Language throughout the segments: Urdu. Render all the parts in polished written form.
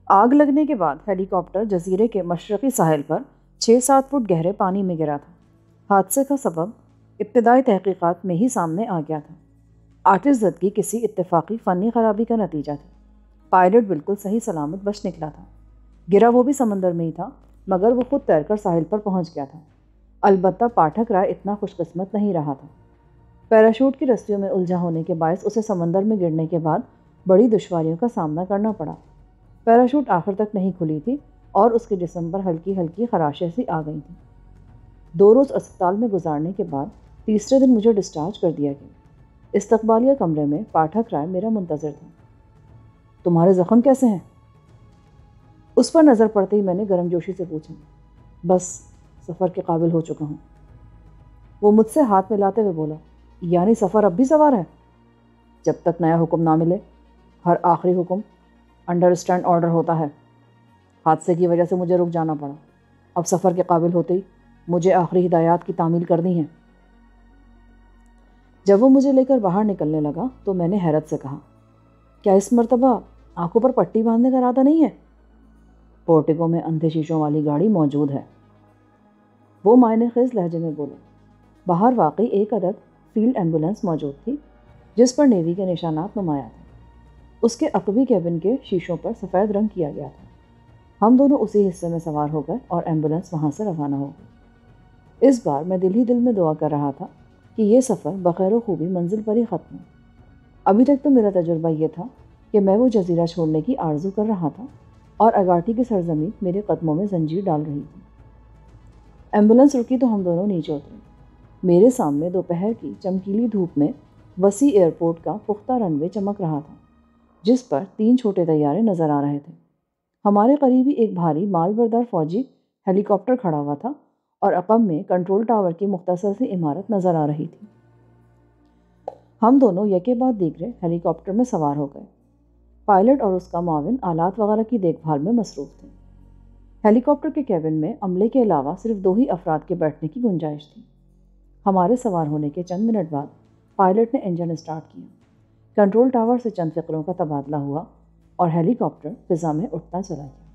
آگ لگنے کے بعد ہیلی کاپٹر جزیرے کے مشرقی ساحل پر 6-7 فٹ گہرے پانی میں گرا تھا۔ حادثے کا سبب ابتدائی تحقیقات میں ہی سامنے آ گیا تھا۔ آتش زدگی کسی اتفاقی فنی خرابی کا نتیجہ تھی۔ پائلٹ بالکل صحیح سلامت بچ نکلا تھا۔ گرا وہ بھی سمندر میں ہی تھا، مگر وہ خود تیر کر ساحل پر پہنچ گیا تھا۔ البتہ پاٹھک رائے اتنا خوش قسمت نہیں رہا تھا۔ پیراشوٹ کی رسیوں میں الجھا ہونے کے باعث اسے سمندر میں گرنے کے بعد بڑی دشواریوں کا سامنا کرنا پڑا۔ پیراشوٹ آخر تک نہیں کھلی تھی اور اس کے جسم پر ہلکی ہلکی خراشیں سی آ گئی تھیں۔ 2 روز اسپتال میں گزارنے کے بعد تیسرے دن مجھے ڈسچارج کر دیا گیا۔ استقبالیہ کمرے میں پاٹھک رائے میرا منتظر تھا۔ تمہارے زخم کیسے ہیں؟ اس پر نظر پڑتے ہی میں نے گرم جوشی سے پوچھا۔ بس سفر کے قابل ہو چکا ہوں۔ وہ مجھ سے ہاتھ ملاتے ہوئے بولا، یعنی سفر اب بھی سوار ہے؟ جب تک نیا حکم نہ ملے۔ ہر آخری حکم انڈرسٹینڈ آرڈر ہوتا ہے۔ حادثے کی وجہ سے مجھے رک جانا پڑا۔ اب سفر کے قابل ہوتے ہی مجھے آخری ہدایات کی تعمیل کرنی ہے۔ جب وہ مجھے لے کر باہر نکلنے لگا تو میں نے حیرت سے کہا، کیا اس مرتبہ آنکھوں پر پٹی باندھنے کا ارادہ نہیں ہے؟ پورٹیکو میں اندھے شیشوں والی گاڑی موجود ہے، وہ معنی خیز لہجے میں بولا۔ باہر واقعی ایک عدد فیلڈ ایمبولینس موجود تھی جس پر نیوی کے نشانات نمایاں تھے۔ اس کے عقبی کیبن کے شیشوں پر سفید رنگ کیا گیا تھا۔ ہم دونوں اسی حصے میں سوار ہو گئے اور ایمبولینس وہاں سے روانہ ہو گئی۔ اس بار میں دل ہی دل میں دعا کر رہا تھا کہ یہ سفر بخیر و خوبی منزل پر ہی ختم ہو۔ ابھی تک تو میرا تجربہ یہ تھا کہ میں وہ جزیرہ چھوڑنے کی آرزو کر رہا تھا اور اگاٹی کی سرزمین میرے قدموں میں زنجیر ڈال رہی تھی۔ ایمبولینس رکی تو ہم دونوں نیچے اترے۔ میرے سامنے دوپہر کی چمکیلی دھوپ میں وسیع ایئرپورٹ کا پختہ رن وے چمک رہا تھا، جس پر 3 چھوٹے طیارے نظر آ رہے تھے۔ ہمارے قریب ہی ایک بھاری مال بردار فوجی ہیلی کاپٹر کھڑا ہوا تھا اور عقب میں کنٹرول ٹاور کی مختصر سی عمارت نظر آ رہی تھی۔ ہم دونوں یکے بعد دیگرے ہیلی کاپٹر میں سوار ہو گئے۔ پائلٹ اور اس کا معاون آلات وغیرہ کی دیکھ بھال میں مصروف تھے۔ ہیلی کاپٹر کے کیبن میں عملے کے علاوہ صرف 2 ہی افراد کے بیٹھنے کی گنجائش تھی۔ ہمارے سوار ہونے کے چند منٹ بعد پائلٹ نے انجن اسٹارٹ کیا۔ کنٹرول ٹاور سے چند فقروں کا تبادلہ ہوا اور ہیلی کاپٹر فضا میں اٹھتا چلا گیا۔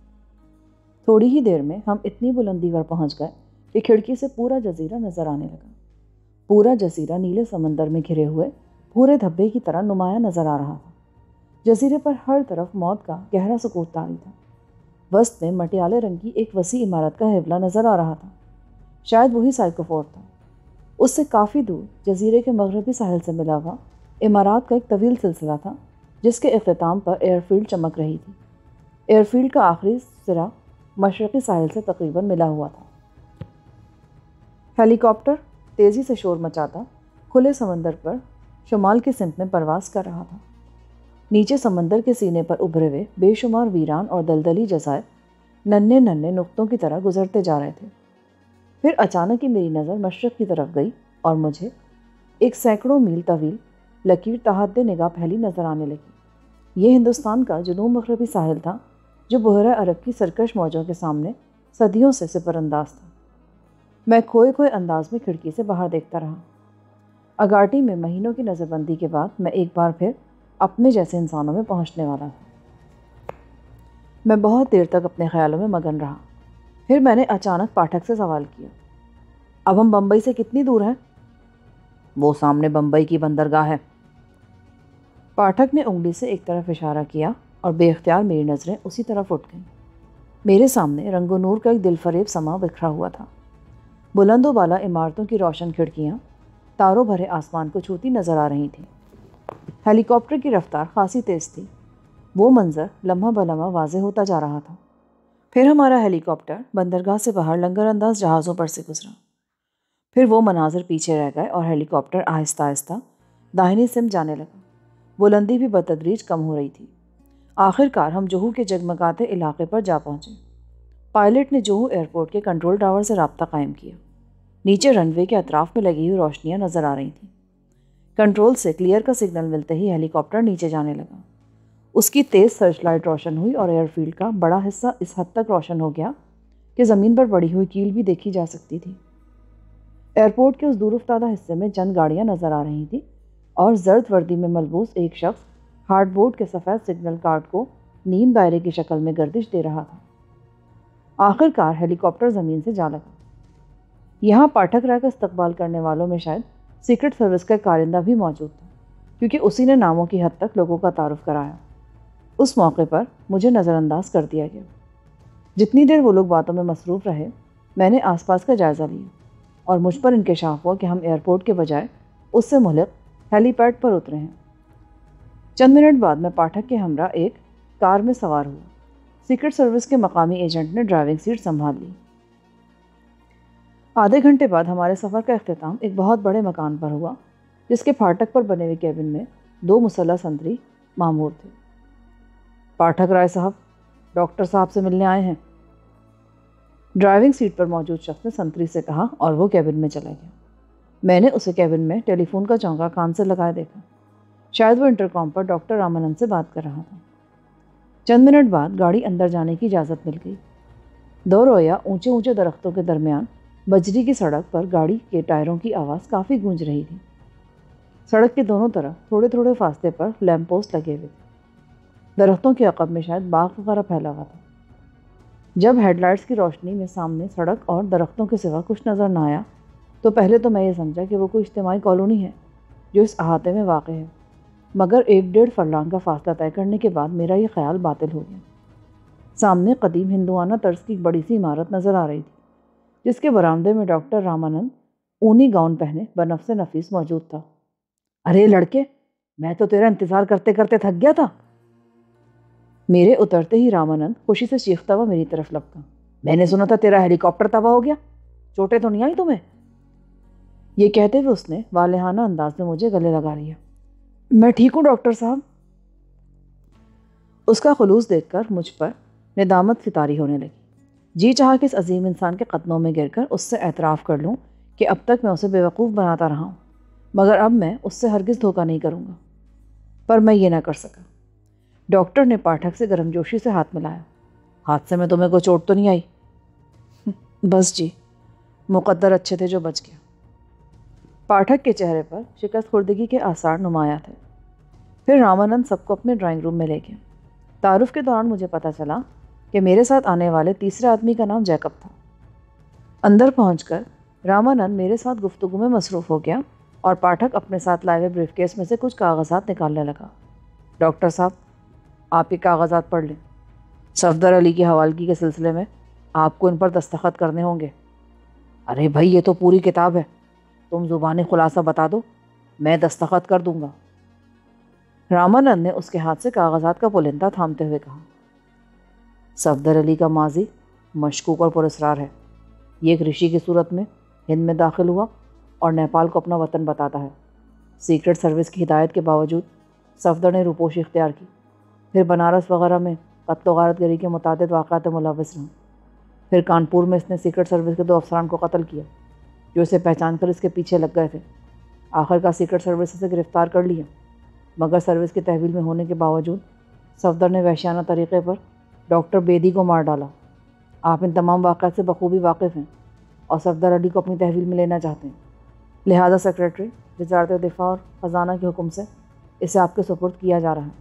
تھوڑی ہی دیر میں ہم اتنی بلندی پر پہنچ گئے کہ کھڑکی سے پورا جزیرہ نظر آنے لگا۔ پورا جزیرہ نیلے سمندر میں گھرے ہوئے پورے دھبے کی طرح نمایاں نظر آ رہا تھا۔ جزیرے پر ہر طرف موت کا گہرا سکوت طاری تھا۔ وسط میں مٹیالے رنگ کی ایک وسیع عمارت کا حوالہ نظر آ رہا تھا، شاید وہی سائیکو فورٹ تھا۔ اس سے کافی دور جزیرے کے مغربی ساحل سے ملا ہوا عمارات کا ایک طویل سلسلہ تھا جس کے اختتام پر ایئر فیلڈ چمک رہی تھی۔ ایئر فیلڈ کا آخری سرا مشرقی ساحل سے تقریباً ملا ہوا تھا۔ ہیلی کاپٹر تیزی سے شور مچاتا کھلے سمندر پر شمال کی سمت میں پرواز کر رہا تھا۔ نیچے سمندر کے سینے پر ابھرے ہوئے بے شمار ویران اور دلدلی جزائر ننھے ننھے نقطوں کی طرح گزرتے جا رہے تھے۔ پھر اچانک ہی میری نظر مشرق کی طرف گئی اور مجھے ایک سینکڑوں میل طویل لکیر تحت نگاہ پھیلی نظر آنے لگی۔ یہ ہندوستان کا جنوب مغربی ساحل تھا جو بحیرہ عرب کی سرکش موجوں کے سامنے صدیوں سے سپر انداز تھا۔ میں کھوئے کھوئے انداز میں کھڑکی سے باہر دیکھتا رہا۔ اگاٹی میں مہینوں کی نظر بندی کے بعد میں ایک بار پھر اپنے جیسے انسانوں میں پہنچنے والا تھا۔ میں بہت دیر تک اپنے خیالوں میں مگن رہا۔ پھر میں نے اچانک پاٹھک سے سوال کیا، اب ہم بمبئی سے کتنی دور ہیں؟ وہ سامنے بمبئی کی بندرگاہ ہے۔ پاٹھک نے انگلی سے ایک طرف اشارہ کیا اور بے اختیار میری نظریں اسی طرف اٹھ گئیں۔ میرے سامنے رنگ و نور کا ایک دل فریب سما بکھرا ہوا تھا۔ بلند و بالا عمارتوں کی روشن کھڑکیاں تاروں بھرے آسمان کو چھوتی نظر آ رہی تھیں۔ ہیلی کاپٹر کی رفتار خاصی تیز تھی۔ وہ منظر لمحہ بلمحہ واضح ہوتا جا رہا تھا۔ پھر ہمارا ہیلی کاپٹر بندرگاہ سے باہر لنگر انداز جہازوں پر سے گزرا۔ پھر وہ مناظر پیچھے رہ گئے اور ہیلی کاپٹر آہستہ آہستہ داہنی سمت جانے لگا۔ بلندی بھی بتدریج کم ہو رہی تھی۔ آخر کار ہم جوہو کے جگمگاتے علاقے پر جا پہنچے۔ پائلٹ نے جوہو ایئرپورٹ کے کنٹرول ٹاور سے رابطہ قائم کیا۔ نیچے رن وے کے اطراف میں لگی ہوئی روشنیاں نظر آ رہی تھیں۔ کنٹرول سے کلیئر کا سگنل ملتے ہی ہیلی کاپٹر نیچے جانے لگا۔ اس کی تیز سرچ لائٹ روشن ہوئی اور ایئر فیلڈ کا بڑا حصہ اس حد تک روشن ہو گیا کہ زمین پر پڑی ہوئی کیل بھی دیکھی جا سکتی تھی۔ ایئرپورٹ کے اس دور افتادہ حصے میں چند گاڑیاں نظر آ رہی تھیں اور زرد وردی میں ملبوس ایک شخص ہارڈ بورڈ کے سفید سگنل کارڈ کو نیم دائرے کی شکل میں گردش دے رہا تھا۔ آخر کار ہیلی کاپٹر زمین سے جا لگا۔ یہاں پاٹھک رائے کا استقبال کرنے والوں میں شاید سیکرٹ سروس کا کارندہ بھی موجود تھا، کیونکہ اسی نے ناموں کی حد تک لوگوں کا تعارف کرایا۔ اس موقع پر مجھے نظر انداز کر دیا گیا۔ جتنی دیر وہ لوگ باتوں میں مصروف رہے، میں نے آس پاس کا جائزہ لیا اور مجھ پر انکشاف ہوا کہ ہم ایئرپورٹ کے بجائے اس سے ملحق ہیلی پیڈ پر اترے ہیں۔ چند منٹ بعد میں پاٹھک کے ہمراہ ایک کار میں سوار ہوا۔ سیکرٹ سروس کے مقامی ایجنٹ نے ڈرائیونگ سیٹ سنبھال لی۔ آدھے گھنٹے بعد ہمارے سفر کا اختتام ایک بہت بڑے مکان پر ہوا، جس کے پھاٹک پر بنے ہوئے کیبن میں 2 مسلح سنتری مامور تھے۔ پاٹھک رائے صاحب ڈاکٹر صاحب سے ملنے آئے ہیں، ڈرائیونگ سیٹ پر موجود شخص نے سنتری سے کہا اور وہ کیبن میں چلا گیا۔ میں نے اسے کیبن میں ٹیلی فون کا چونکا کان سے لگائے دیکھا۔ شاید وہ انٹرکام پر ڈاکٹر رامانند سے بات کر رہا تھا۔ چند منٹ بعد گاڑی اندر جانے کی اجازت مل گئی۔ 2 رویا اونچے اونچے درختوں کے درمیان بجری کی سڑک پر گاڑی کے ٹائروں کی آواز کافی گونج رہی تھی۔ سڑک کے دونوں طرف تھوڑے تھوڑے فاصلے پر لیمپ پوسٹ لگے ہوئے تھے۔ درختوں کے عقب میں شاید باغ وغیرہ پھیلا ہوا تھا۔ جب ہیڈ لائٹس کی روشنی میں سامنے سڑک اور درختوں کے سوا کچھ نظر نہ آیا تو پہلے تو میں یہ سمجھا کہ وہ کوئی اجتماعی کالونی ہے جو اس احاطے میں واقع ہے، مگر 1-1.5 فرلانگ کا فاصلہ طے کرنے کے بعد میرا یہ خیال باطل ہو گیا۔ سامنے قدیم ہندوانہ طرز کی ایک بڑی سی عمارت نظر آ رہی تھی، جس کے برآمدے میں ڈاکٹر رامانند اونی گاؤن پہنے بنفس نفیس موجود تھا۔ ارے لڑکے، میں تو تیرا انتظار کرتے کرتے تھک گیا تھا۔ میرے اترتے ہی رامانند خوشی سے چیختا ہوا میری طرف لپکا۔ میں نے سنا تھا تیرا ہیلی کاپٹر تباہ ہو گیا، چوٹیں تو نہیں آئی تمہیں؟ یہ کہتے ہوئے اس نے والہانہ انداز میں مجھے گلے لگا لیا۔ میں ٹھیک ہوں ڈاکٹر صاحب۔ اس کا خلوص دیکھ کر مجھ پر ندامت فطاری ہونے لگی۔ جی چاہا کہ اس عظیم انسان کے قدموں میں گر کر اس سے اعتراف کر لوں کہ اب تک میں اسے بیوقوف بناتا رہا ہوں، مگر اب میں اس سے ہرگز دھوکہ نہیں کروں گا۔ پر میں یہ نہ کر سکا۔ ڈاکٹر نے پاٹھک سے گرم جوشی سے ہاتھ ملایا۔ حادثے میں تمہیں کوئی چوٹ تو نہیں آئی؟ بس جی، مقدر اچھے تھے جو بچ گیا۔ پاٹھک کے چہرے پر شکست خوردگی کے آثار نمایاں تھے۔ پھر رامانند سب کو اپنے ڈرائنگ روم میں لے گیا۔ تعارف کے دوران مجھے پتہ چلا کہ میرے ساتھ آنے والے تیسرے آدمی کا نام جیکب تھا۔ اندر پہنچ کر رامانند میرے ساتھ گفتگو میں مصروف ہو گیا اور پاٹھک اپنے ساتھ لائے ہوئے بریف کیس میں سے کچھ کاغذات نکالنے لگا۔ ڈاکٹر صاحب، آپ یہ کاغذات پڑھ لیں۔ صفدر علی کی حوالگی کے سلسلے میں آپ کو ان پر دستخط کرنے ہوں گے۔ ارے بھائی، یہ تو پوری کتاب ہے، تم زبانی خلاصہ بتا دو، میں دستخط کر دوں گا۔ رامانند نے اس کے ہاتھ سے کاغذات کا پولندہ تھامتے ہوئے کہا۔ صفدر علی کا ماضی مشکوک اور پراسرار ہے۔ یہ ایک رشی کی صورت میں ہند میں داخل ہوا اور نیپال کو اپنا وطن بتاتا ہے۔ سیکرٹ سروس کی ہدایت کے باوجود صفدر نے روپوشی اختیار کی، پھر بنارس وغیرہ میں قتل و غارت گری کے متعدد واقعات ملوث رہا۔ پھر کانپور میں اس نے سیکرٹ سروس کے 2 افسران کو قتل کیا جو اسے پہچان کر اس کے پیچھے لگ گئے تھے۔ آخر کا سیکرٹ سروس سے گرفتار کر لیا، مگر سروس کی تحویل میں ہونے کے باوجود صفدر نے وحشیانہ طریقے پر ڈاکٹر بیدی کو مار ڈالا۔ آپ ان تمام واقعات سے بخوبی واقف ہیں اور صفدر علی کو اپنی تحویل میں لینا چاہتے ہیں، لہذا سیکریٹری وزارت دفاع اور خزانہ کے حکم سے اسے آپ کے سپرد کیا جا رہا ہے۔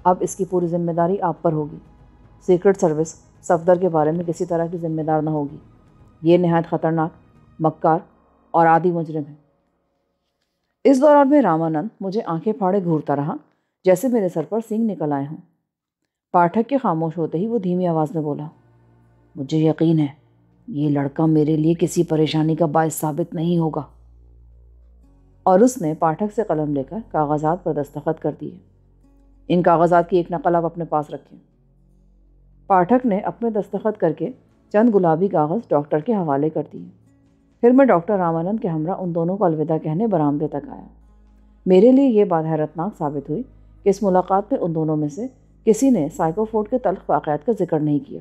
اب اس کی پوری ذمہ داری آپ پر ہوگی۔ سیکرٹ سروس صفدر کے بارے میں کسی طرح کی ذمہ دار نہ ہوگی۔ یہ نہایت خطرناک، مکار اور عادی مجرم ہے۔ اس دوران میں رامانند مجھے آنکھیں پھاڑے گھورتا رہا جیسے میرے سر پر سینگ نکل آئے ہوں۔ پاٹھک کے خاموش ہوتے ہی وہ دھیمی آواز میں بولا، مجھے یقین ہے یہ لڑکا میرے لیے کسی پریشانی کا باعث ثابت نہیں ہوگا۔ اور اس نے پاٹھک سے قلم لے کر کاغذات پر دستخط کر دیے۔ ان کاغذات کی ایک نقل آپ اپنے پاس رکھیں۔ پاٹھک نے اپنے دستخط کر کے چند گلابی کاغذ ڈاکٹر کے حوالے کر دیے۔ پھر میں ڈاکٹر رامانند کے ہمراہ ان دونوں کو الوداع کہنے برآمدے تک آیا۔ میرے لیے یہ بات حیرتناک ثابت ہوئی کہ اس ملاقات میں ان دونوں میں سے کسی نے سائیکو فورٹ کے تلخ واقعات کا ذکر نہیں کیا۔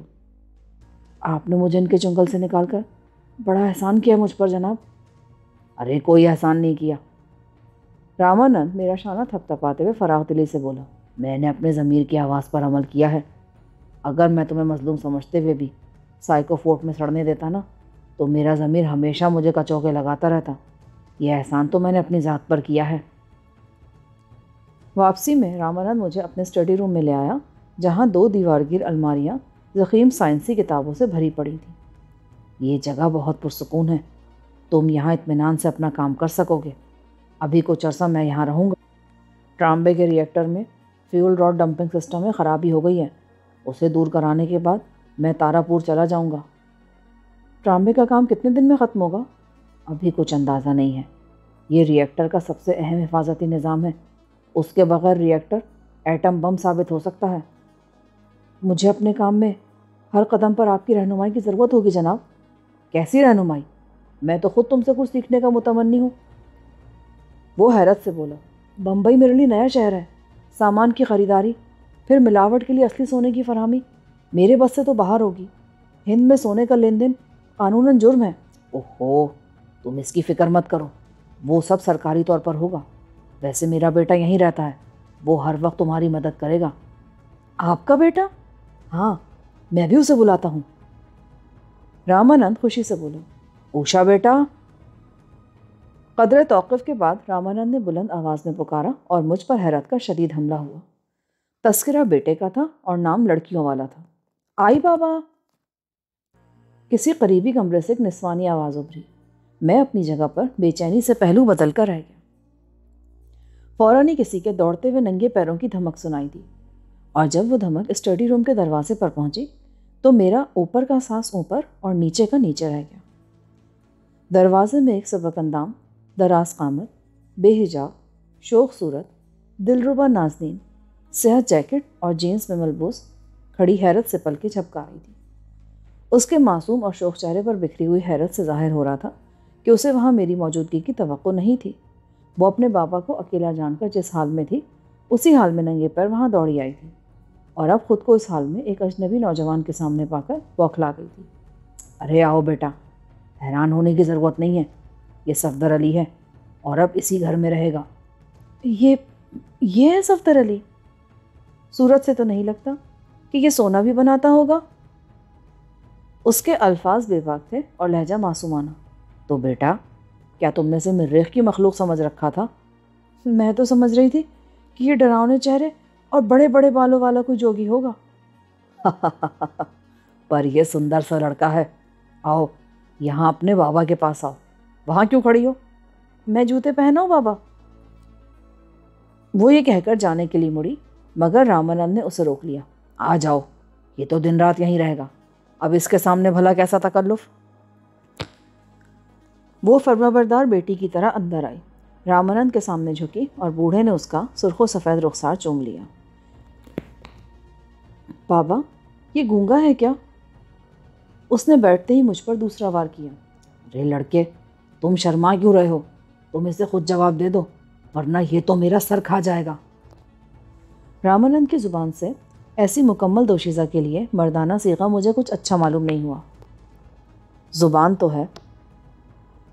آپ نے مجھے ان کے چنگل سے نکال کر بڑا احسان کیا مجھ پر جناب۔ ارے کوئی احسان نہیں کیا، رامانند میرا شانہ تھپ تھپاتے ہوئے فراغ دلی سے بولا۔ میں نے اپنے ضمیر کی آواز پر عمل کیا ہے۔ اگر میں تمہیں مظلوم سمجھتے ہوئے بھی سائیکو فورٹ میں سڑنے دیتا نا تو میرا ضمیر ہمیشہ مجھے کچوکے لگاتا رہتا۔ یہ احسان تو میں نے اپنی ذات پر کیا ہے۔ واپسی میں رامانند مجھے اپنے اسٹڈی روم میں لے آیا جہاں 2 دیوار گیر الماریاں ضخیم سائنسی کتابوں سے بھری پڑی تھیں۔ یہ جگہ بہت پرسکون ہے، تم یہاں اطمینان سے اپنا کام کر سکو گے۔ ابھی کچھ عرصہ میں یہاں رہوں گا۔ ٹرامبے کے ریئیکٹر میں فیول راڈ ڈمپنگ سسٹم میں خرابی ہو گئی ہے، اسے دور کرانے کے بعد میں تارا پور چلا جاؤں گا۔ ٹرامبے کا کام کتنے دن میں ختم ہوگا؟ ابھی کچھ اندازہ نہیں ہے۔ یہ ریئیکٹر کا سب سے اہم حفاظتی نظام ہے، اس کے بغیر ریئیکٹر ایٹم بم ثابت ہو سکتا ہے۔ مجھے اپنے کام میں ہر قدم پر آپ کی رہنمائی کی ضرورت ہوگی جناب۔ کیسی رہنمائی؟ میں تو خود تم سے کچھ سیکھنے کا متمنی ہوں۔ وہ حیرت سے بولا، بمبئی میرے لیے نیا شہر ہے، سامان کی خریداری، پھر ملاوٹ کے لیے اصلی سونے کی فراہمی میرے بس سے تو باہر ہوگی۔ ہند میں سونے کا لین دین قانوناً جرم ہے۔ اوہو، تم اس کی فکر مت کرو، وہ سب سرکاری طور پر ہوگا۔ ویسے میرا بیٹا یہیں رہتا ہے، وہ ہر وقت تمہاری مدد کرے گا۔ آپ کا بیٹا؟ ہاں، میں بھی اسے بلاتا ہوں۔ رامانند خوشی سے بولو، اوشا بیٹا۔ قدرے توقف کے بعد رامانند نے بلند آواز میں پکارا اور مجھ پر حیرت کا شدید حملہ ہوا۔ تذکرہ بیٹے کا تھا اور نام لڑکیوں والا تھا۔ آئی بابا۔ کسی قریبی کمرے سے ایک نسوانی آواز ابھری۔ میں اپنی جگہ پر بے چینی سے پہلو بدل کر رہ گیا۔ فوراً ہی کسی کے دوڑتے ہوئے ننگے پیروں کی دھمک سنائی دی، اور جب وہ دھمک اسٹڈی روم کے دروازے پر پہنچی تو میرا اوپر کا سانس اوپر اور نیچے کا نیچے رہ گیا۔ دروازے میں ایک سبک اندام، دراز قامت، بے حجاب، شوخ صورت، دلربا نازنین، سیاہ جیکٹ اور جینس میں ملبوس کھڑی حیرت سے پلکیں جھپکا رہی تھی۔ اس کے معصوم اور شوخ چہرے پر بکھری ہوئی حیرت سے ظاہر ہو رہا تھا کہ اسے وہاں میری موجودگی کی توقع نہیں تھی۔ وہ اپنے بابا کو اکیلا جان کر جس حال میں تھی، اسی حال میں ننگے پیر وہاں دوڑی آئی تھی، اور اب خود کو اس حال میں ایک اجنبی نوجوان کے سامنے پا کر بوکھلا گئی تھی۔ ارے آؤ بیٹا، حیران ہونے کی ضرورت نہیں ہے، یہ صفدر علی ہے اور اب اسی گھر میں رہے گا۔ یہ ہے صفدر علی؟ صورت سے تو نہیں لگتا کہ یہ سونا بھی بناتا ہوگا۔ اس کے الفاظ بے باک تھے اور لہجہ معصومانہ۔ تو بیٹا، کیا تم نے اسے مریخ کی مخلوق سمجھ رکھا تھا؟ میں تو سمجھ رہی تھی کہ یہ ڈراؤنے چہرے اور بڑے بڑے بالوں والا کوئی جوگی ہوگا۔ پر یہ سندر سا لڑکا ہے۔ آؤ یہاں اپنے بابا کے پاس آؤ۔ وہاں کیوں کھڑی ہو؟ میں جوتے پہناؤں بابا؟ وہ یہ کہہ کر جانے کے لیے مڑی، مگر رامانند نے اسے روک لیا۔ آ جاؤ، یہ تو دن رات یہیں رہے گا، اب اس کے سامنے بھلا کیسا تکلف۔ وہ فرمانبردار بیٹی کی طرح اندر آئی، رامانند کے سامنے جھکی اور بوڑھے نے اس کا سرخ و سفید رخسار چوم لیا۔ بابا، یہ گونگا ہے کیا؟ اس نے بیٹھتے ہی مجھ پر دوسرا وار کیا۔ ارے لڑکے، تم شرما کیوں رہے ہو؟ تم اسے خود جواب دے دو، ورنہ یہ تو میرا سر کھا جائے گا۔ رامانند کی زبان سے ایسی مکمل دوشیزہ کے لیے مردانہ صیغہ مجھے کچھ اچھا معلوم نہیں ہوا۔ زبان تو ہے،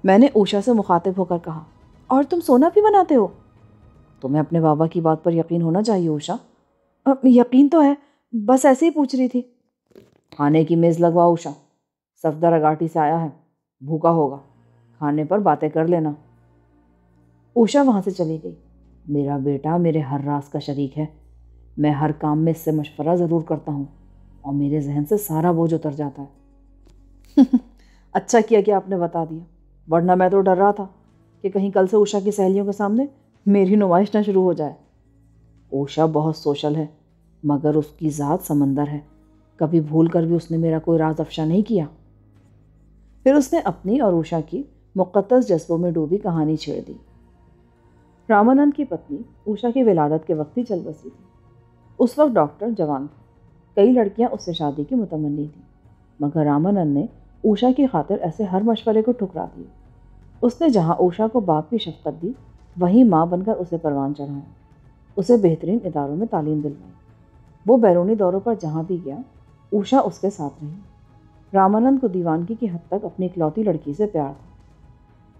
میں نے اوشا سے مخاطب ہو کر کہا۔ اور تم سونا بھی بناتے ہو؟ تمہیں اپنے بابا کی بات پر یقین ہونا چاہیے اوشا۔ یقین تو ہے، بس ایسے ہی پوچھ رہی تھی۔ کھانے کی میز لگوا اوشا، صفدر اگاٹی سے آیا ہے، بھوکا ہوگا، کھانے پر باتیں کر لینا۔ اوشا وہاں سے چلی گئی۔ میرا بیٹا میرے ہر راز کا شریک ہے، میں ہر کام میں اس سے مشورہ ضرور کرتا ہوں اور میرے ذہن سے سارا بوجھ اتر جاتا ہے۔ اچھا کیا کہ آپ نے بتا دیا، ورنہ میں تو ڈر رہا تھا کہ کہیں کل سے اوشا کی سہیلیوں کے سامنے میری نمائش نہ شروع ہو جائے۔ اوشا بہت سوشل ہے، مگر اس کی ذات سمندر ہے، کبھی بھول کر بھی اس نے میرا کوئی راز افشا نہیں کیا۔ پھر اس نے اپنی اور اوشا کی مقدس جذبوں میں ڈوبی کہانی چھیڑ دی۔ رامانند کی پتنی اوشا کی ولادت کے وقت ہی چل بسی تھی۔ اس وقت ڈاکٹر جوان تھا، کئی لڑکیاں اس سے شادی کی متمنی تھیں، مگر رامانند نے اوشا کی خاطر ایسے ہر مشورے کو ٹھکرا دیا۔ اس نے جہاں اوشا کو باپ کی شفقت دی، وہیں ماں بن کر اسے پروان چڑھایا، اسے بہترین اداروں میں تعلیم دلوائی۔ وہ بیرونی دوروں پر جہاں بھی گیا، اوشا اس کے ساتھ رہی۔ رامانند کو دیوانگی کی حد تک اپنی اکلوتی لڑکی سے پیار تھا۔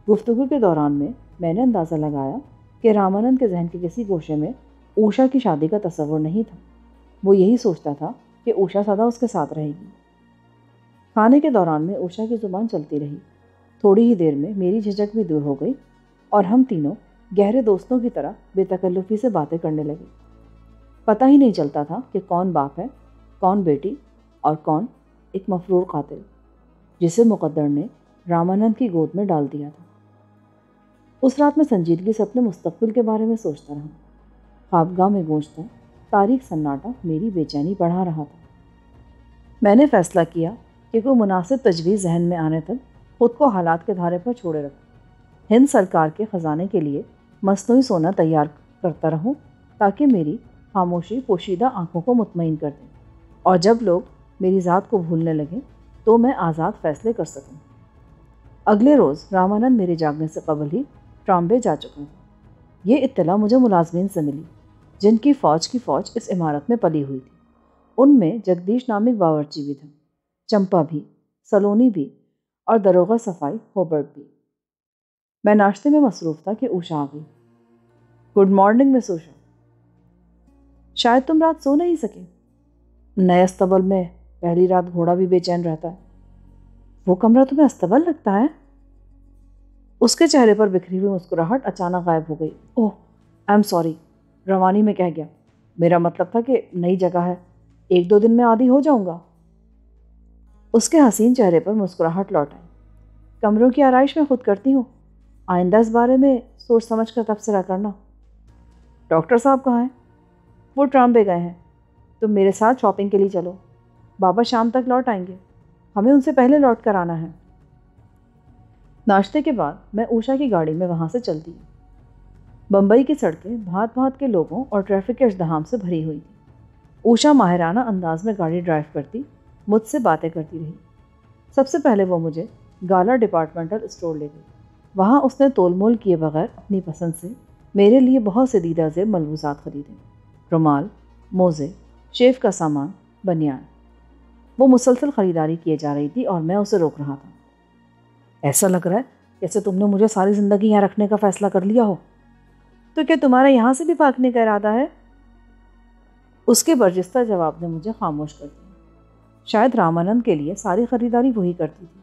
گفتگو کے دوران میں نے اندازہ لگایا کہ رامانند کے ذہن کے کسی گوشے میں اوشا کی شادی کا تصور نہیں تھا۔ وہ یہی سوچتا تھا کہ اوشا سدا اس کے ساتھ رہے گی۔ کھانے کے دوران میں اوشا کی زبان چلتی رہی۔ تھوڑی ہی دیر میں میری جھجک بھی دور ہو گئی اور ہم تینوں گہرے دوستوں کی طرح بے تکلفی سے باتیں کرنے لگے۔ پتہ ہی نہیں چلتا تھا کہ کون باپ ہے، کون بیٹی اور کون ایک مفرور قاتل جسے مقدر نے رامانند کی گود میں ڈال دیا تھا۔ اس رات میں سنجیدگی سے اپنے مستقبل کے بارے میں سوچتا رہا۔ خوابگاہ میں گونجتا تاریک سناٹا میری بے چینی بڑھا رہا تھا۔ میں نے فیصلہ کیا کہ کوئی مناسب تجویز ذہن میں آنے تک خود کو حالات کے دھارے پر چھوڑے رکھوں۔ ہند سرکار کے خزانے کے لیے مصنوعی سونا تیار کرتا رہوں تاکہ میری خاموشی پوشیدہ آنکھوں کو مطمئن کر دے، اور جب لوگ میری ذات کو بھولنے لگیں تو میں آزاد فیصلے کر سکوں۔ اگلے روز رامانند میرے جاگنے سے قبل ہی ٹرامبے جا چکا تھا۔ یہ اطلاع مجھے ملازمین سے ملی جن کی فوج اس عمارت میں پلی ہوئی تھی۔ ان میں جگدیش نام ایک باورچی بھی تھا، چمپا بھی، سلونی بھی، اور دروغہ صفائی ہوبرٹ بھی۔ میں ناشتے میں مصروف تھا کہ اوشا آ گئی۔ گڈ مارننگ مس اوشا، شاید تم رات سو نہیں سکے۔ نئے استبل میں پہلی رات گھوڑا بھی بے چین رہتا ہے۔ وہ کمرہ تمہیں استبل لگتا ہے؟ اس کے چہرے پر بکھری ہوئی مسکراہٹ اچانک غائب ہو گئی۔ اوہ آئی ایم سوری، روانی میں کہہ گیا، میرا مطلب تھا کہ نئی جگہ ہے، 1-2 دن میں عادی ہو جاؤں گا۔ اس کے حسین چہرے پر مسکراہٹ لوٹ آئی۔ کمروں کی آرائش میں خود کرتی ہوں، آئندہ اس بارے میں سوچ سمجھ کر تبصرہ کرنا۔ ڈاکٹر صاحب کہاں ہیں؟ وہ ٹرامبے گئے ہیں، تم میرے ساتھ شاپنگ کے لیے چلو، بابا شام تک لوٹ آئیں گے، ہمیں ان سے پہلے لوٹ کر آنا ہے۔ ناشتے کے بعد میں اوشا کی گاڑی میں وہاں سے چلتی۔ بمبئی کی سڑکیں بھانت بھانت کے لوگوں اور ٹریفک کے ازدحام سے بھری ہوئی تھی۔ اوشا ماہرانہ انداز میں گاڑی ڈرائیو کرتی مجھ سے باتیں کرتی رہی۔ سب سے پہلے وہ مجھے گالا ڈپارٹمنٹل اسٹور لے گئی۔ وہاں اس نے تول مول کیے بغیر اپنی پسند سے میرے لیے بہت سے دیدہ زیب ملبوسات خریدے، رومال، موزے، شیف کا سامان، بنیان۔ وہ مسلسل خریداری کیے جا رہی تھی اور میں اسے روک رہا تھا۔ ایسا لگ رہا ہے جیسے تم نے مجھے ساری زندگی یہاں رکھنے کا فیصلہ کر لیا ہو۔ تو کیا تمہارا یہاں سے بھی بھاگنے کا ارادہ ہے؟ اس کے برجستہ جواب نے مجھے خاموش کر دیا۔ شاید رامانند کے لیے ساری خریداری وہی کرتی تھی،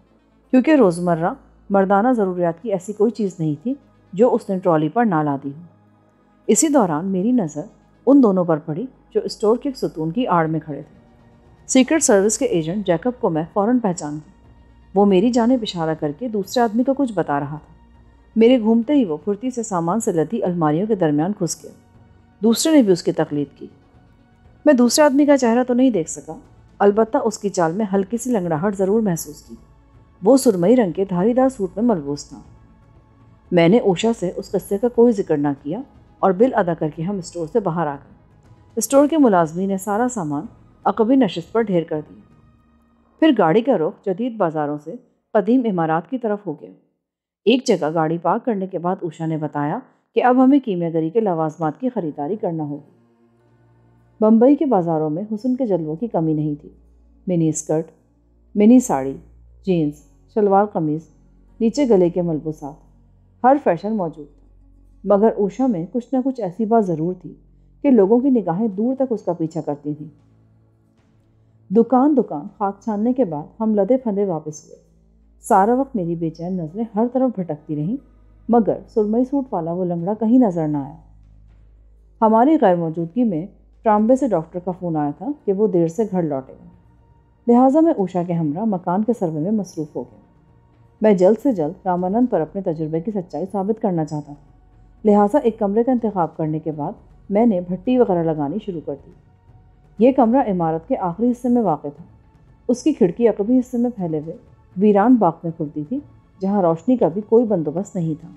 کیونکہ روزمرہ مردانہ ضروریات کی ایسی کوئی چیز نہیں تھی جو اس نے ٹرالی پر نہ لادی ہو۔ اسی دوران میری نظر ان دونوں پر پڑی جو اسٹور کے ایک ستون کی آڑ میں کھڑے تھے۔ سیکرٹ سروس کے ایجنٹ جیکب کو میں فوراً پہچان گئی۔ وہ میری جانب اشارہ کر کے دوسرے آدمی کو کچھ بتا رہا تھا۔ میرے گھومتے ہی وہ پھرتی سے سامان سے لدی الماریوں کے درمیان گھس گیا۔ دوسرے نے بھی اس کی تقلید کی۔ میں دوسرے آدمی کا چہرہ تو نہیں دیکھ سکا، البتہ اس کی چال میں ہلکی سی لنگڑاہٹ ضرور محسوس کی۔ وہ سرمئی رنگ کے دھاری دار سوٹ میں ملبوس تھا۔ میں نے اوشا سے اس قصے کا کوئی ذکر نہ کیا اور بل ادا کر کے ہم اسٹور سے باہر آ گئے۔ اسٹور کے ملازمین نے سارا سامان عقبی نشست پر ڈھیر کر دیا۔ پھر گاڑی کا رخ جدید بازاروں سے قدیم عمارات کی طرف ہو گیا۔ ایک جگہ گاڑی پارک کرنے کے بعد اوشا نے بتایا کہ اب ہمیں کیمیا گری کے لوازمات کی خریداری کرنا ہوگی۔ بمبئی کے بازاروں میں حسن کے جلووں کی کمی نہیں تھی۔ منی اسکرٹ، منی ساڑی، جینز، شلوار قمیض، نیچے گلے کے ملبوسات، ہر فیشن موجود تھا۔ مگر اوشا میں کچھ نہ کچھ ایسی بات ضرور تھی کہ لوگوں کی نگاہیں دور تک اس کا پیچھا کرتی تھیں۔ دکان خاک چھاننے کے بعد ہم لدے پھندے واپس ہوئے۔ سارا وقت میری بے چین نظریں ہر طرف بھٹکتی رہیں، مگر سرمئی سوٹ والا وہ لنگڑا کہیں نظر نہ آیا۔ ہماری غیر موجودگی میں ٹرامبے سے ڈاکٹر کا فون آیا تھا کہ وہ دیر سے گھر لوٹے گا، لہٰذا میں اوشا کے ہمراہ مکان کے سروے میں مصروف ہو گیا۔ میں جلد سے جلد رامانند پر اپنے تجربے کی سچائی ثابت کرنا چاہتا تھا، لہٰذا ایک کمرے کا انتخاب کرنے کے بعد میں نے بھٹی وغیرہ لگانی شروع کر دی۔ یہ کمرہ عمارت کے آخری حصے میں واقع تھا۔ اس کی کھڑکی عقبی حصے میں پھیلے ہوئے ویران باغ میں کھلتی تھی، جہاں روشنی کا بھی کوئی بندوبست نہیں تھا۔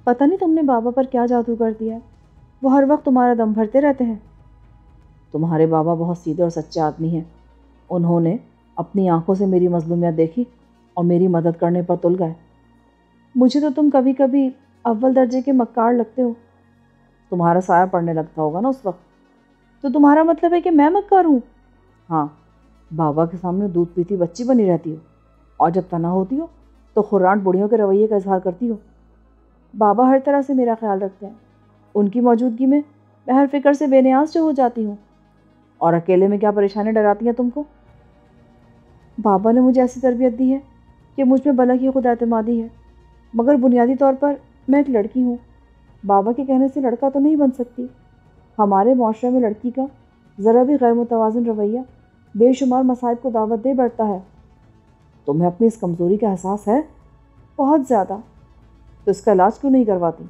پتہ نہیں تم نے بابا پر کیا جادو کر دیا ہے، وہ ہر وقت تمہارا دم بھرتے رہتے ہیں۔ تمہارے بابا بہت سیدھے اور سچے آدمی ہیں۔ انہوں نے اپنی آنکھوں سے میری مظلومیت دیکھی اور میری مدد کرنے پر تل گئے۔ مجھے تو تم کبھی کبھی اول درجے کے مکار لگتے ہو۔ تمہارا سایہ پڑنے لگتا ہوگا نا اس وقت۔ تو تمہارا مطلب ہے کہ میں مکار ہوں؟ ہاں، بابا کے سامنے دودھ پیتی بچی بنی رہتی ہو، اور جب تنہا ہوتی ہو تو خرانٹ بڑھیوں کے رویے کا اظہار کرتی ہو۔ بابا ہر طرح سے میرا خیال رکھتے ہیں، ان کی موجودگی میں ہر فکر سے بے نیاز جو ہو جاتی ہوں۔ اور اکیلے میں کیا پریشانی ڈراتی ہیں تم کو؟ بابا نے مجھے ایسی تربیت دی ہے کہ مجھ میں بلا کی خود اعتمادی ہے، مگر بنیادی طور پر میں ایک لڑکی ہوں۔ بابا کے کہنے سے لڑکا تو نہیں بن سکتی۔ ہمارے معاشرے میں لڑکی کا ذرا بھی غیر متوازن رویہ بے شمار مصائب کو دعوت دے بیٹھتا ہے۔ تمہیں اپنی اس کمزوری کا احساس ہے؟ بہت زیادہ۔ تو اس کا علاج کیوں نہیں کرواتی؟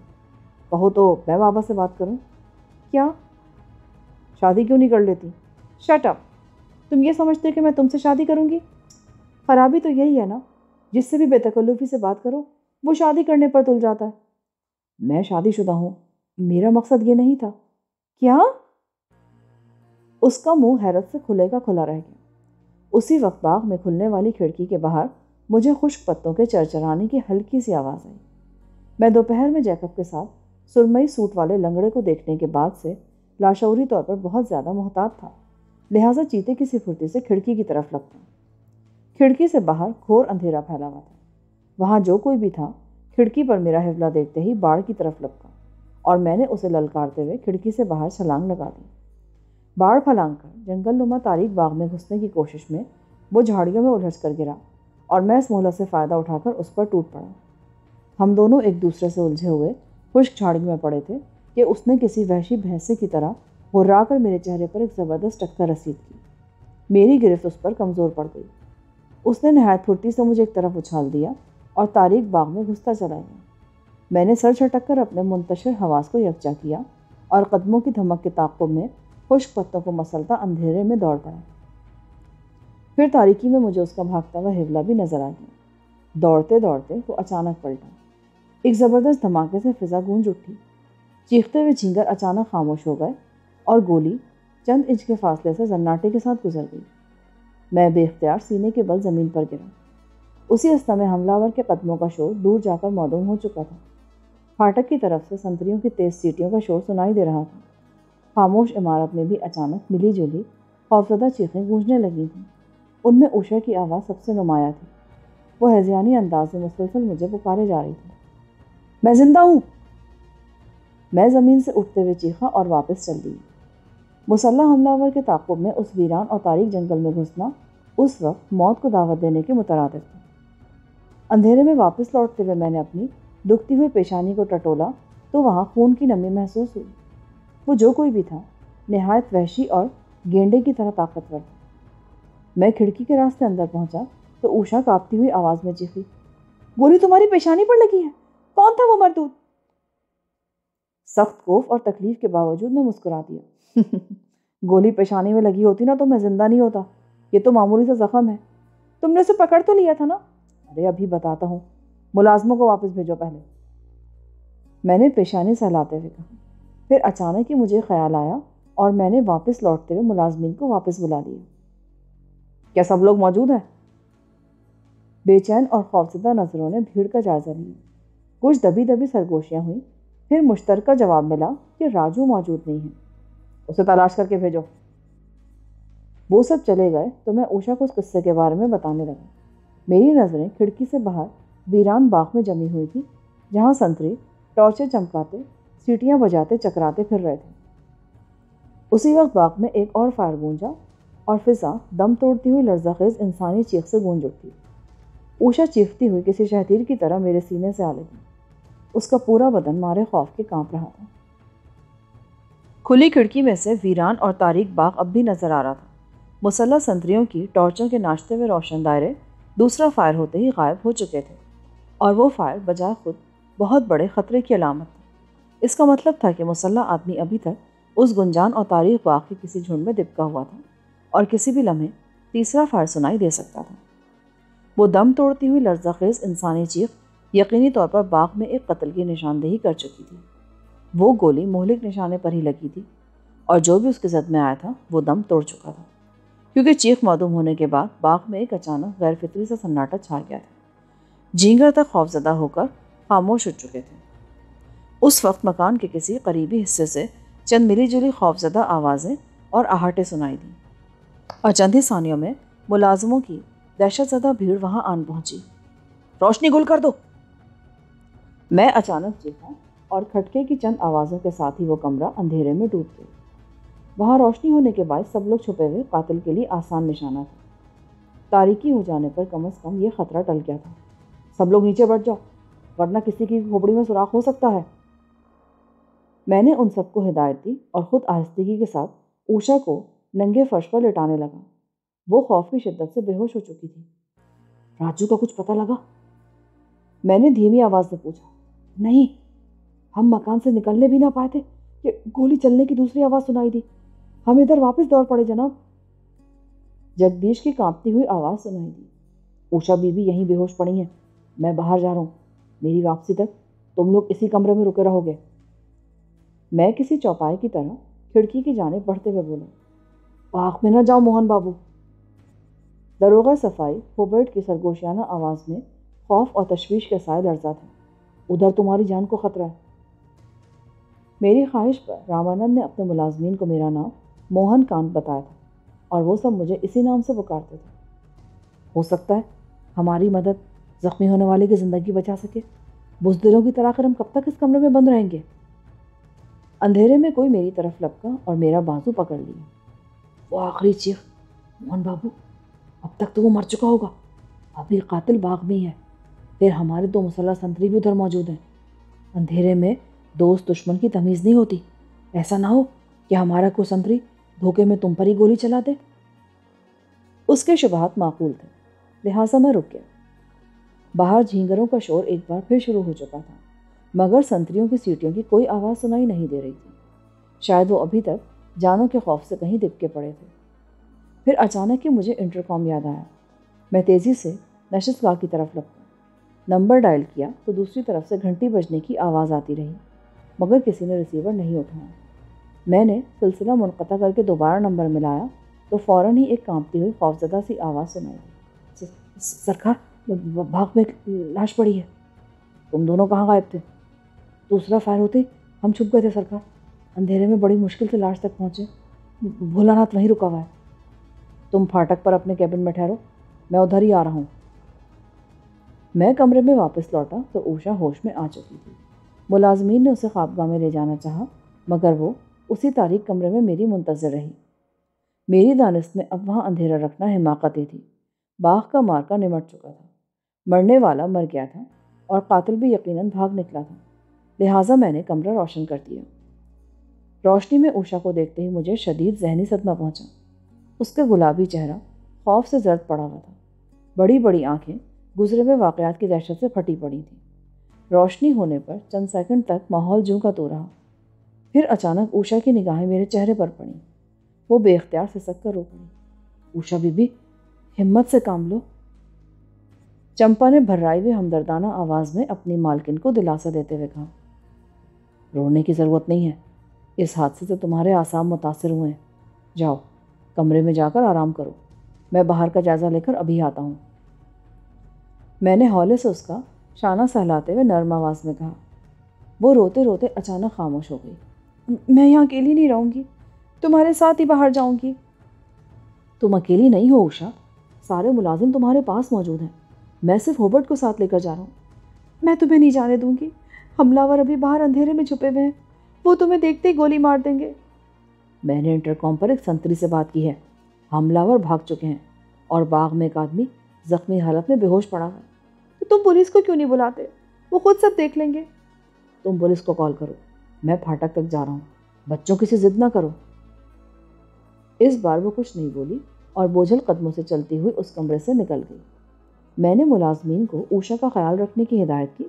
کہو تو میں بابا سے بات کروں۔ کیا؟ شادی کیوں نہیں کر لیتی؟ Shut up! تم یہ سمجھتے کہ میں تم سے شادی کروں گی؟ خرابی تو یہی ہے نا، جس سے بھی بے تکلفی سے بات کرو وہ شادی کرنے پر تل جاتا ہے۔ میں شادی شدہ ہوں، میرا مقصد یہ نہیں تھا۔ کیا؟ اس کا منہ حیرت سے کھلے کا کھلا رہ گیا۔ اسی وقت باغ میں کھلنے والی کھڑکی کے باہر مجھے خشک پتوں کے چرچرانے کی ہلکی سی آواز آئی۔ میں دوپہر میں جیکب کے ساتھ سرمئی سوٹ والے لنگڑے کو دیکھنے کے بعد سے لاشعوری طور پر بہت زیادہ محتاط تھا، لہٰذا چیتے کی سی پھرتی سے کھڑکی کی طرف لپکا۔ کھڑکی سے باہر گھور اندھیرا پھیلا ہوا تھا۔ وہاں جو کوئی بھی تھا کھڑکی پر میرا حوالہ دیکھتے ہی باڑ کی طرف لپکا اور میں نے اسے للکارتے ہوئے کھڑکی سے باہر چھلانگ لگا دی۔ باڑ پھلانگ کر جنگل نما تاریک باغ میں گھسنے کی کوشش میں وہ جھاڑیوں میں الجھ کر گرا اور میں اس مہلت سے فائدہ اٹھا کر اس پر ٹوٹ پڑا۔ ہم دونوں ایک دوسرے سے الجھے ہوئے خشک جھاڑی میں پڑے تھے کہ اس نے کسی وحشی بھینسے کی طرح ہررا کر میرے چہرے پر ایک زبردست ٹکر رسید کی۔ میری گرفت اس پر کمزور پڑ گئی۔ اس نے نہایت پھرتی سے مجھے ایک طرف اچھال دیا اور تاریک باغ میں گھستا چلا گیا۔ میں نے سر جھٹک کر اپنے منتشر حواس کو یکجا کیا اور قدموں کی دھمک کے تعاقب میں خشک پتوں کو مسلتا اندھیرے میں دوڑ پڑا۔ پھر تاریکی میں مجھے اس کا بھاگتا ہوا حوالہ بھی نظر آ گیا۔ دوڑتے دوڑتے وہ اچانک پلٹا۔ ایک زبردست دھماکے سے فضا گونج اٹھی۔ چیختے ہوئے جھینگر اچانک خاموش ہو گئے اور گولی چند انچ کے فاصلے سے زناٹے کے ساتھ گزر گئی۔ میں بے اختیار سینے کے بل زمین پر گرا۔ اسی اسنا میں حملہ آور کے قدموں کا شور دور جا کر معدوم ہو چکا تھا۔ پھاٹک کی طرف سے سنتریوں کی تیز سیٹیوں کا شور سنائی دے رہا تھا۔ خاموش عمارت میں بھی اچانک ملی جلی خوفزدہ چیخیں گونجنے لگی تھیں۔ ان میں اوشا کی آواز سب سے نمایاں تھی۔ وہ ہذیانی انداز میں مسلسل مجھے پکارے جا رہی تھی۔ میں زندہ ہوں! میں زمین سے اٹھتے ہوئے چیخا اور واپس چل دی۔ مسلح حملہ آور کے تعاقب میں اس ویران اور تاریک جنگل میں گھسنا اس وقت موت کو دعوت دینے کے مترادف تھا۔ اندھیرے میں واپس لوٹتے ہوئے میں نے اپنی دکھتی ہوئی پیشانی کو ٹٹولا تو وہاں خون کی نمی محسوس ہوئی۔ وہ جو کوئی بھی تھا نہایت وحشی اور گینڈے کی طرح طاقتور تھا۔ میں کھڑکی کے راستے اندر پہنچا تو اوشا کانپتی ہوئی آواز میں چیخی، گولی تمہاری پیشانی پر لگی ہے؟ کون تھا وہ مردود؟ سخت خوف اور تکلیف کے باوجود میں مسکرا دیا۔ گولی پیشانی میں لگی ہوتی نا تو میں زندہ نہیں ہوتا۔ یہ تو معمولی سا زخم ہے۔ تم نے اسے پکڑ تو لیا تھا نا؟ ارے ابھی بتاتا ہوں، ملازموں کو واپس بھیجو پہلے، میں نے پیشانی سہلاتے ہوئے کہا۔ پھر اچانک ہی مجھے خیال آیا اور میں نے واپس لوٹتے ہوئے ملازمین کو واپس بلا دیا۔ کیا سب لوگ موجود ہیں؟ بے چین اور خوفزدہ نظروں نے بھیڑ کا جائزہ لیا۔ کچھ دبی دبی سرگوشیاں ہوئیں، پھر مشترکہ جواب ملا کہ راجو موجود نہیں ہے، اسے تلاش کر کے بھیجو۔ وہ سب چلے گئے تو میں اوشا کو اس قصے کے بارے میں بتانے لگا۔ میری نظریں کھڑکی سے باہر ویران باغ میں جمی ہوئی تھی، جہاں سنتری ٹارچیں چمکاتے سیٹیاں بجاتے چکراتے پھر رہے تھے۔ اسی وقت باغ میں ایک اور فائر گونجا اور فضا دم توڑتی ہوئی لرزہ خیز انسانی چیخ سے گونج اٹھی۔ اوشا چیختی ہوئی کسی شہتیر کی طرح میرے سینے سے آ لگی۔ اس کا پورا بدن مارے خوف کے کانپ رہا تھا۔ کھلی کھڑکی میں سے ویران اور تاریک باغ اب بھی نظر آ رہا تھا۔ مسلح سنتریوں کی ٹارچوں کے ناچتے ہوئے روشن دائرے دوسرا فائر ہوتے ہی غائب ہو چکے تھے، اور وہ فائر بجائے خود بہت بڑے خطرے کی علامت تھی۔ اس کا مطلب تھا کہ مسلح آدمی ابھی تک اس گنجان اور تاریک باغ کے کسی جھنڈ میں دبکا ہوا تھا اور کسی بھی لمحے تیسرا فائر سنائی دے سکتا تھا۔ وہ دم توڑتی ہوئی لرزہ خیز انسانی چیخ یقینی طور پر باغ میں ایک قتل کی نشاندہی کر چکی تھی۔ وہ گولی مہلک نشانے پر ہی لگی تھی اور جو بھی اس کے زد میں آیا تھا وہ دم توڑ چکا تھا، کیونکہ چیخ معدوم ہونے کے بعد باغ میں ایک اچانک غیر فطری سا سناٹا چھا گیا تھا۔ جھینگر تک خوفزدہ ہو کر خاموش اٹھ چکے تھے۔ اس وقت مکان کے کسی قریبی حصے سے چند ملی جلی خوفزدہ آوازیں اور آہٹیں سنائی دیں، اور چند ہی ثانیوں میں ملازموں کی دہشت زدہ بھیڑ وہاں آن پہنچی۔ روشنی گل کر دو! میں اچانک چیخا اور کھٹکے کی چند آوازوں کے ساتھ ہی وہ کمرہ اندھیرے میں ڈوب گیا۔ وہاں روشنی ہونے کے باعث سب لوگ چھپے ہوئے قاتل کے لیے آسان نشانہ تھا۔ تاریکی ہو جانے پر کم از کم یہ خطرہ ٹل گیا تھا۔ سب لوگ نیچے بیٹھ جاؤ، ورنہ کسی کی کھوپڑی میں سوراخ ہو سکتا ہے۔ میں نے ان سب کو ہدایت دی اور خود آہستگی کے ساتھ اوشا کو ننگے فرش پر لٹانے لگا۔ وہ خوف کی شدت سے بے ہوش ہو چکی تھی۔ راجو کا کچھ پتہ لگا؟ میں نے دھیمی آواز میں پوچھا۔ نہیں، ہم مکان سے نکلنے بھی نہ پائے تھے کہ گولی چلنے کی دوسری آواز سنائی دی۔ ہم ادھر واپس دوڑ پڑے جناب۔ جگدیش کی کانپتی ہوئی آواز سنائی دی۔ اوشا بی بی یہیں بے ہوش پڑی ہیں، میں باہر جا رہا ہوں، میری واپسی تک تم لوگ اسی کمرے میں رکے رہو گے۔ میں کسی چوپائے کی طرح کھڑکی کی جانب بڑھتے ہوئے بولا، باغ میں نہ جاؤ موہن بابو۔ داروغہ صفائی ہوبرٹ کی سرگوشیانہ آواز میں خوف اور تشویش کے سائے لرزا تھا۔ ادھر تمہاری جان کو خطرہ ہے۔ میری خواہش پر رامانند نے اپنے ملازمین کو میرا نام موہن کانت بتایا تھا اور وہ سب مجھے اسی نام سے پکارتے تھے۔ ہو سکتا ہے ہماری مدد زخمی ہونے والے کی زندگی بچا سکے۔ بزدلوں کی طرح کر ہم کب تک اس کمرے میں بند رہیں گے؟ اندھیرے میں کوئی میری طرف لپکا اور میرا بازو پکڑ لیا۔ وہ آخری چیخ، موہن بابو، اب تک تو وہ مر چکا ہوگا، ابھی قاتل باغ میں ہی ہے، پھر ہمارے 2 مسلح سنتری بھی ادھر موجود ہیں۔ اندھیرے میں دوست دشمن کی تمیز نہیں ہوتی، ایسا نہ ہو کہ ہمارا کوئی سنتری دھوکے میں تم پر ہی گولی چلا دے۔ اس کے شبہات معقول تھے، لہٰذا میں رک گیا۔ باہر جھینگروں کا شور ایک بار پھر شروع ہو چکا تھا، مگر سنتریوں کی سیٹیوں کی کوئی آواز سنائی نہیں دے رہی تھی۔ شاید وہ ابھی تک جانوں کے خوف سے کہیں دبکے پڑے تھے۔ پھر اچانک ہی مجھے انٹرکام یاد آیا۔ میں تیزی سے نشست گاہ کی طرف لپکا، نمبر ڈائل کیا تو دوسری طرف سے گھنٹی بجنے کی آواز آتی رہی، مگر کسی نے ریسیور نہیں اٹھایا۔ میں نے سلسلہ منقطع کر کے دوبارہ نمبر ملایا تو فوراً ہی ایک کانپتی ہوئی خوفزدہ سی آواز سنائی دی، سرکار بھاگ میں لاش پڑی ہے۔ تم دونوں کہاں غائب تھے؟ دوسرا فائر ہوتے ہم چھپ گئے تھے سرکار، اندھیرے میں بڑی مشکل سے لاش تک پہنچے، بھولا ناتھ وہیں رکا ہوا ہے۔ تم پھاٹک پر اپنے کیبن میں ٹھہرو، میں ادھر ہی آ رہا ہوں۔ میں کمرے میں واپس لوٹا تو اوشا ہوش میں آ چکی تھی۔ ملازمین نے اسے خوابگاہ میں لے جانا چاہا، مگر وہ اسی تاریک کمرے میں میری منتظر رہی۔ میری دانست میں اب وہاں اندھیرا رکھنا حماقت تھی۔ باغ کا مارکا نمٹ چکا تھا، مرنے والا مر گیا تھا اور قاتل بھی یقیناً بھاگ نکلا تھا، لہٰذا میں نے کمرہ روشن کر دیا۔ روشنی میں اوشا کو دیکھتے ہی مجھے شدید ذہنی صدمہ پہنچا۔ اس کا گلابی چہرہ خوف سے زرد پڑا ہوا تھا، بڑی بڑی آنکھیں گزرے ہوئے واقعات کی دہشت سے پھٹی پڑی تھیں۔ روشنی ہونے پر چند سیکنڈ تک ماحول جوں کا تو رہا، پھر اچانک اوشا کی نگاہیں میرے چہرے پر پڑیں۔ وہ بے اختیار سسک کر رو پڑی۔ اوشا بی بی، ہمت سے کام لو۔ چمپا نے بھررائی ہوئی ہمدردانہ آواز میں اپنی مالکن کو دلاسا دیتے ہوئے کہا، رونے کی ضرورت نہیں ہے، اس حادثے سے تمہارے اعصاب متاثر ہوئے ہیں، جاؤ کمرے میں جا کر آرام کرو، میں باہر کا جائزہ لے کر ابھی آتا ہوں۔ میں نے ہولے سے اس کا شانہ سہلاتے ہوئے نرم آواز میں کہا۔ وہ روتے روتے اچانک خاموش ہو گئی۔ میں یہاں اکیلی نہیں رہوں گی، تمہارے ساتھ ہی باہر جاؤں گی۔ تم اکیلی نہیں ہو اوشا، سارے ملازم تمہارے پاس موجود ہیں، میں صرف ہوبرٹ کو ساتھ لے کر جا رہا ہوں۔ میں تمہیں نہیں جانے دوں گی، حملہ ور ابھی باہر اندھیرے میں چھپے ہوئے ہیں، وہ تمہیں دیکھتے ہی گولی مار دیں گے۔ میں نے انٹرکام پر ایک سنتری سے بات کی ہے، حملہ ور بھاگ چکے ہیں اور باغ میں ایک آدمی زخمی حالت میں بے ہوش پڑا ہے۔ تو تم پولیس کو کیوں نہیں بلاتے؟ وہ خود سب دیکھ لیں گے۔ تم پولیس کو کال کرو، میں پھاٹک تک جا رہا ہوں، بچوں کی سی ضد نہ کرو۔ اس بار وہ کچھ نہیں بولی اور بوجھل قدموں سے چلتی ہوئی اس کمرے سے نکل گئی۔ میں نے ملازمین کو اوشا کا خیال رکھنے کی ہدایت کی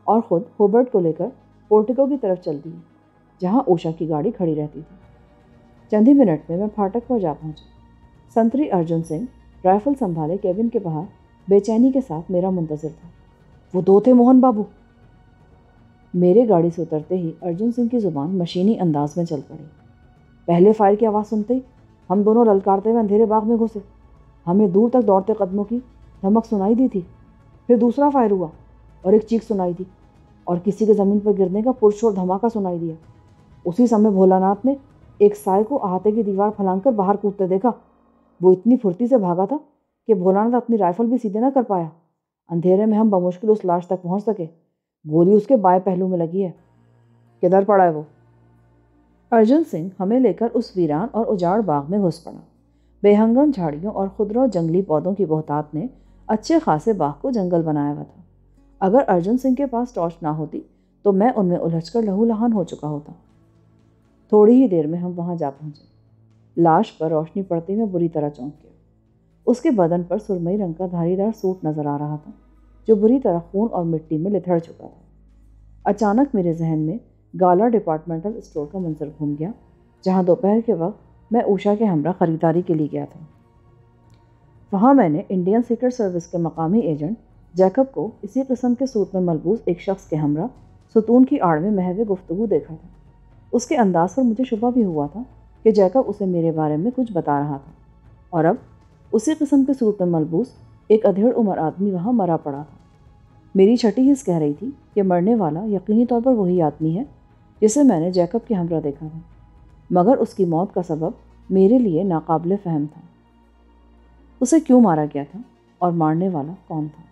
اور خود ہوبرٹ کو لے کر پورٹیکو کی طرف چل دی، جہاں اوشا کی گاڑی کھڑی رہتی تھی۔ چند ہی منٹ میں پھاٹک پر جا پہنچا۔ سنتری ارجن سنگھ رائفل سنبھالے کیبن کے باہر بے چینی کے ساتھ میرا منتظر تھا۔ وہ 2 تھے موہن بابو۔ میرے گاڑی سے اترتے ہی ارجن سنگھ کی زبان مشینی انداز میں چل پڑی۔ پہلے فائر کی آواز سنتے ہی ہم دونوں للکارتے ہوئے اندھیرے باغ میں گھسے، ہمیں دور تک دوڑتے قدموں کی دھمک سنائی دی تھی، پھر دوسرا فائر ہوا اور ایک چیخ سنائی دی اور کسی کے زمین پر گرنے کا پرشور دھماکہ سنائی دیا۔ اسی سمے بھولا ناتھ نے ایک سائے کو احاطے کی دیوار پھلانگ کر باہر کودتے دیکھا۔ وہ اتنی پھرتی سے بھاگا تھا کہ بھولا ناتھ اپنی رائفل بھی سیدھے نہ کر پایا۔ اندھیرے میں ہم بمشکل اس لاش تک پہنچ سکے، گولی اس کے بائیں پہلو میں لگی ہے۔ کدھر پڑا ہے وہ؟ ارجن سنگھ ہمیں لے کر اس ویران اور اجاڑ باغ میں گھس پڑا۔ بے ہنگم جھاڑیوں اور خضرا جنگلی پودوں کی بہتات نے اچھے خاصے باغ کو جنگل بنایا ہوا تھا۔ اگر ارجن سنگھ کے پاس ٹارچ نہ ہوتی تو میں ان میں الجھ کر لہو لہان ہو چکا ہوتا۔ تھوڑی ہی دیر میں ہم وہاں جا پہنچے۔ لاش پر روشنی پڑتے میں بری طرح چونک گیا۔ اس کے بدن پر سرمئی رنگ کا دھاری دار سوٹ نظر آ رہا تھا جو بری طرح خون اور مٹی میں لتھڑ چکا تھا۔ اچانک میرے ذہن میں گالا ڈپارٹمنٹل اسٹور کا منظر گھوم گیا جہاں دوپہر کے وقت میں اوشا کے ہمراہ خریداری کے لیے گیا تھا۔ وہاں میں نے انڈین سیکرٹ سروس کے مقامی ایجنٹ جیکب کو اسی قسم کے سوٹ میں ملبوس ایک شخص کے ہمراہ ستون کی آڑ میں محو گفتگو دیکھا تھا۔ اس کے انداز پر مجھے شبہ بھی ہوا تھا کہ جیکب اسے میرے بارے میں کچھ بتا رہا تھا، اور اب اسی قسم کے سوٹ میں ملبوس ایک ادھیڑ عمر آدمی وہاں مرا پڑا تھا۔ میری چھٹی حس کہہ رہی تھی کہ مرنے والا یقینی طور پر وہی آدمی ہے جسے میں نے جیکب کے ہمراہ دیکھا تھا، مگر اس کی موت کا سبب میرے لیے ناقابل فہم تھا۔ اسے کیوں مارا گیا تھا اور مارنے والا کون تھا؟